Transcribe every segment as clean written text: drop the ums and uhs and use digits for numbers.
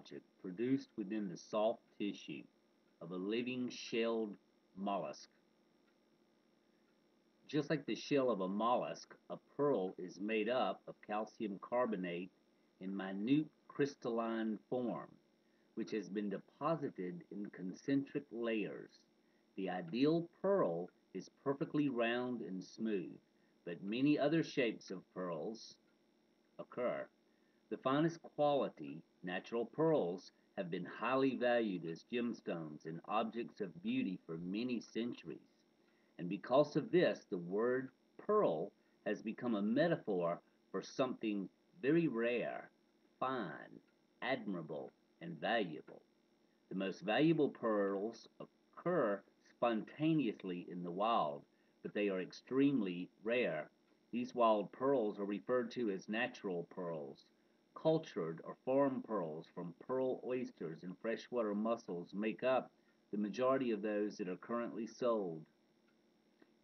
object produced within the soft tissue of a living shelled mollusk. Just like the shell of a mollusk, a pearl is made up of calcium carbonate in minute crystalline form, which has been deposited in concentric layers. The ideal pearl is perfectly round and smooth, but many other shapes of pearls occur. The finest quality, natural pearls, have been highly valued as gemstones and objects of beauty for many centuries. And because of this, the word pearl has become a metaphor for something very rare, fine, admirable, and valuable. The most valuable pearls occur spontaneously in the wild, but they are extremely rare. These wild pearls are referred to as natural pearls. Cultured or farm pearls from pearl oysters and freshwater mussels make up the majority of those that are currently sold.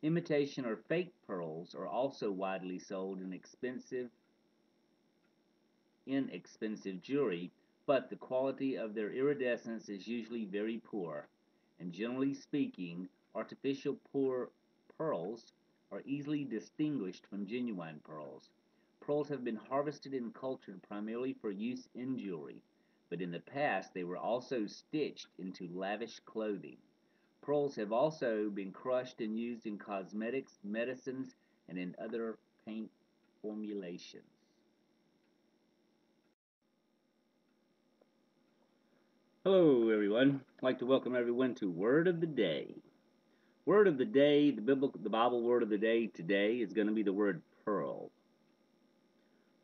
Imitation or fake pearls are also widely sold in inexpensive jewelry, but the quality of their iridescence is usually very poor, and generally speaking, artificial poor pearls are easily distinguished from genuine pearls. Pearls have been harvested and cultured primarily for use in jewelry, but in the past they were also stitched into lavish clothing. Pearls have also been crushed and used in cosmetics, medicines, and in other paint formulations. Hello, everyone. I'd like to welcome everyone to Word of the Day. Word of the day, the Bible word of the day today is going to be the word pearl.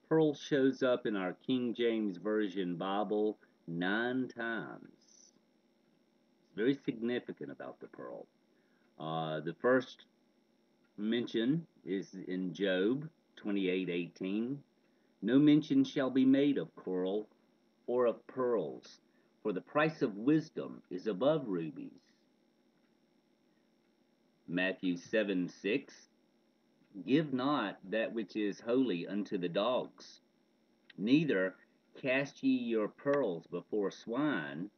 Pearl shows up in our King James Version Bible 9 times. It's very significant about the pearl. The first mention is in Job 28:18. No mention shall be made of coral or of pearls, for the price of wisdom is above rubies. Matthew 7:6. Give not that which is holy unto the dogs, neither cast ye your pearls before swine,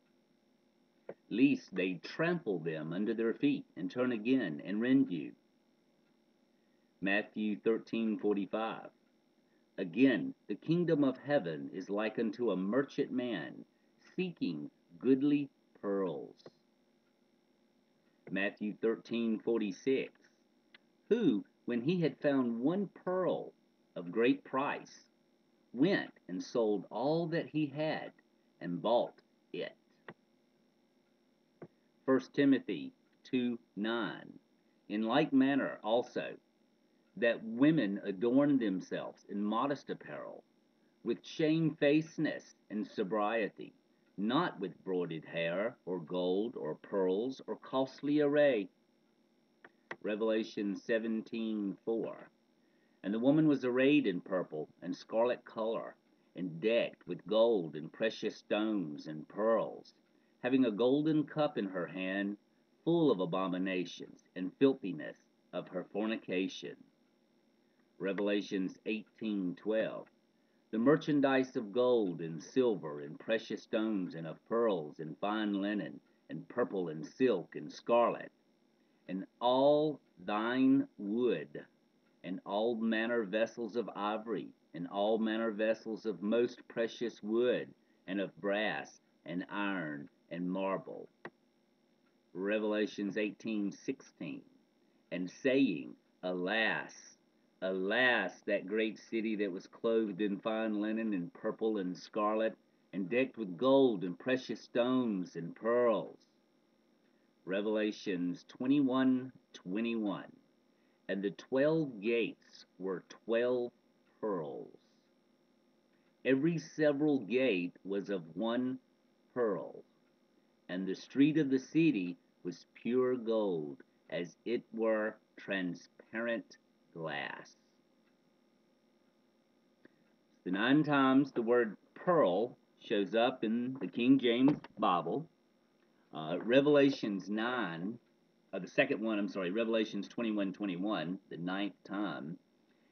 lest they trample them under their feet, and turn again and rend you. Matthew 13:45. Again, the kingdom of heaven is like unto a merchant man seeking goodly pearls. Matthew 13:46. Who, when he had found one pearl of great price, went and sold all that he had and bought it. 1 Timothy 2:9. In like manner also, that women adorn themselves in modest apparel, with shamefacedness and sobriety, not with broided hair, or gold, or pearls, or costly array. Revelation 17:4. And the woman was arrayed in purple and scarlet color, and decked with gold and precious stones and pearls, having a golden cup in her hand, full of abominations and filthiness of her fornication. Revelations 18:12. The merchandise of gold and silver and precious stones and of pearls and fine linen and purple and silk and scarlet, and all thine wood, and all manner vessels of ivory, and all manner vessels of most precious wood, and of brass, and iron, and marble. Revelations 18:16. And saying, Alas, alas, that great city that was clothed in fine linen, and purple, and scarlet, and decked with gold, and precious stones, and pearls. Revelations 21:21. And the 12 gates were 12 pearls. Every several gate was of one pearl, and the street of the city was pure gold, as it were transparent glass. The 9 times the word pearl shows up in the King James Bible. Revelations 9, the second one, I'm sorry, Revelations 21:21, the 9th time,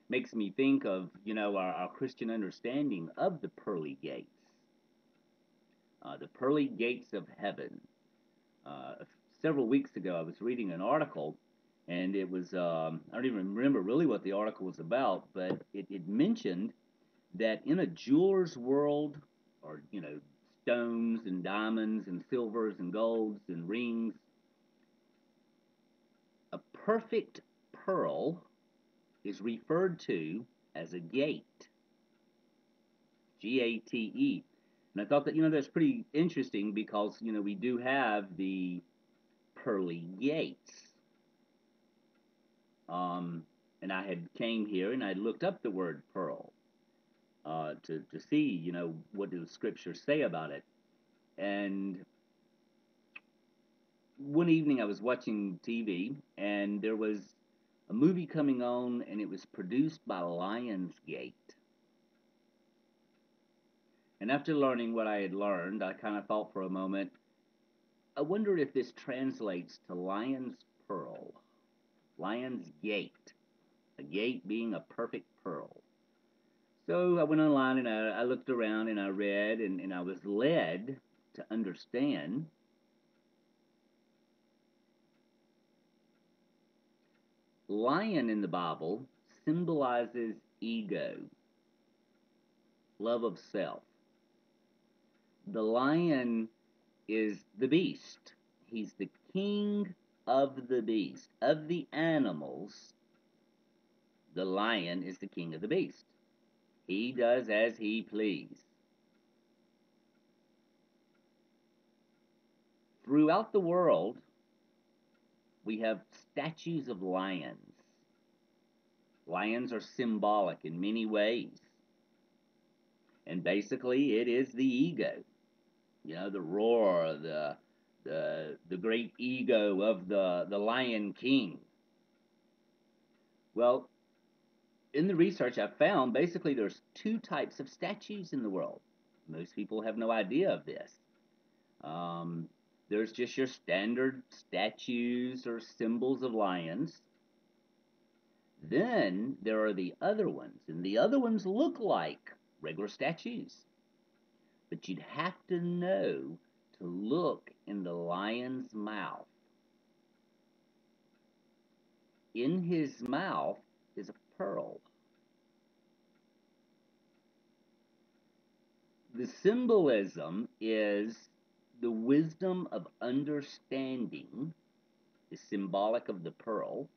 makes me think of, our Christian understanding of the pearly gates. The Pearly Gates of Heaven. Several weeks ago, I was reading an article, and it was, I don't even remember really what the article was about, but it mentioned that in a jeweler's world, or, stones and diamonds and silvers and golds and rings, a perfect pearl is referred to as a gate. Gate. And I thought that, that's pretty interesting because, we do have the pearly gates. And I had came here and I looked up the word pearl to see, what do the scriptures say about it. And one evening I was watching TV and there was a movie coming on and it was produced by Lionsgate. And after learning what I had learned, I kind of thought for a moment, I wonder if this translates to Lion's Pearl, Lion's Gate, a gate being a perfect pearl. So I went online and I looked around and I read and I was led to understand lion in the Bible symbolizes ego, love of self. The lion is the beast. He's the king of the beast. Of the animals, the lion is the king of the beast. He does as he please. Throughout the world, we have statues of lions. Lions are symbolic in many ways. And basically, it is the ego. The roar, the great ego of the Lion King. Well, in the research I found, basically there's two types of statues in the world. Most people have no idea of this. There's just your standard statues or symbols of lions. Then there are the other ones, and the other ones look like regular statues. But you'd have to know to look in the lion's mouth. In his mouth is a pearl. The symbolism is the wisdom of understanding is symbolic of the pearl.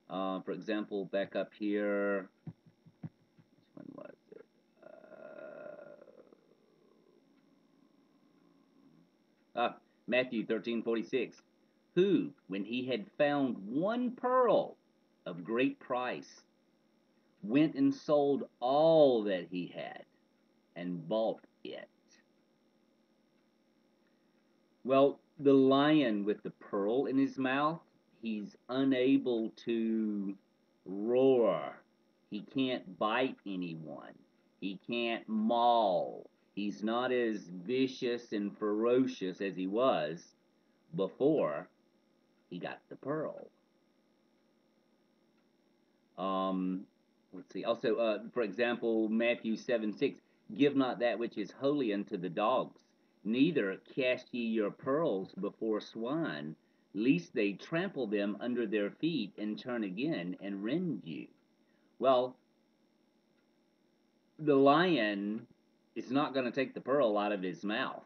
For example, back up here, which one was it? Matthew 13:46. Who, when he had found one pearl of great price, went and sold all that he had and bought it. Well, the lion with the pearl in his mouth, he's unable to roar. He can't bite anyone. He can't maul. He's not as vicious and ferocious as he was before he got the pearl. Let's see. Also, for example, Matthew 7:6. Give not that which is holy unto the dogs, neither cast ye your pearls before swine, lest they trample them under their feet and turn again and rend you. Well, the lion is not going to take the pearl out of his mouth.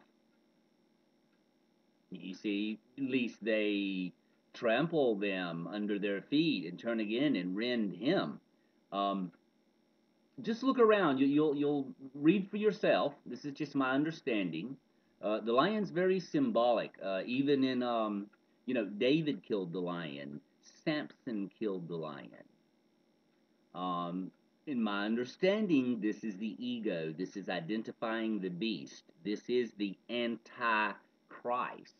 You see, lest they trample them under their feet and turn again and rend him. Just look around. You'll read for yourself. This is just my understanding. The lion's very symbolic. Even in David killed the lion. Samson killed the lion. In my understanding, this is the ego. This is identifying the beast. This is the Antichrist.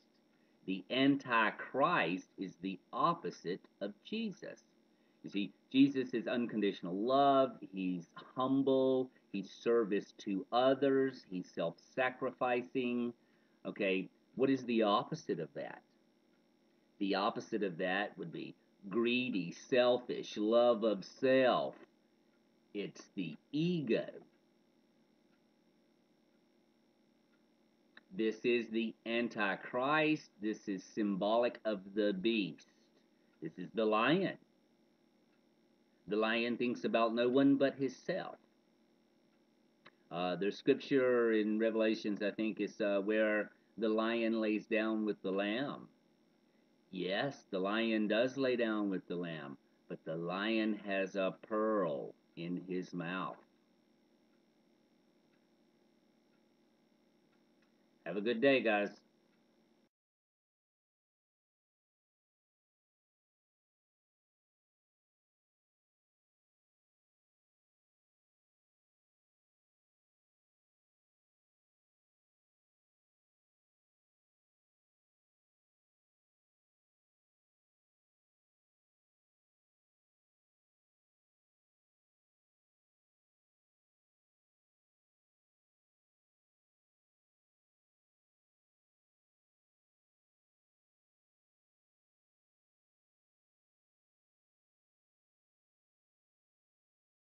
The Antichrist is the opposite of Jesus. You see, Jesus is unconditional love. He's humble. He's service to others. He's self-sacrificing. Okay, what is the opposite of that? The opposite of that would be greedy, selfish, love of self. It's the ego. This is the Antichrist. This is symbolic of the beast. This is the lion. The lion thinks about no one but himself. There's scripture in Revelations, I think, is where the lion lays down with the lamb. Yes, the lion does lay down with the lamb, but the lion has a pearl in his mouth. Have a good day, guys.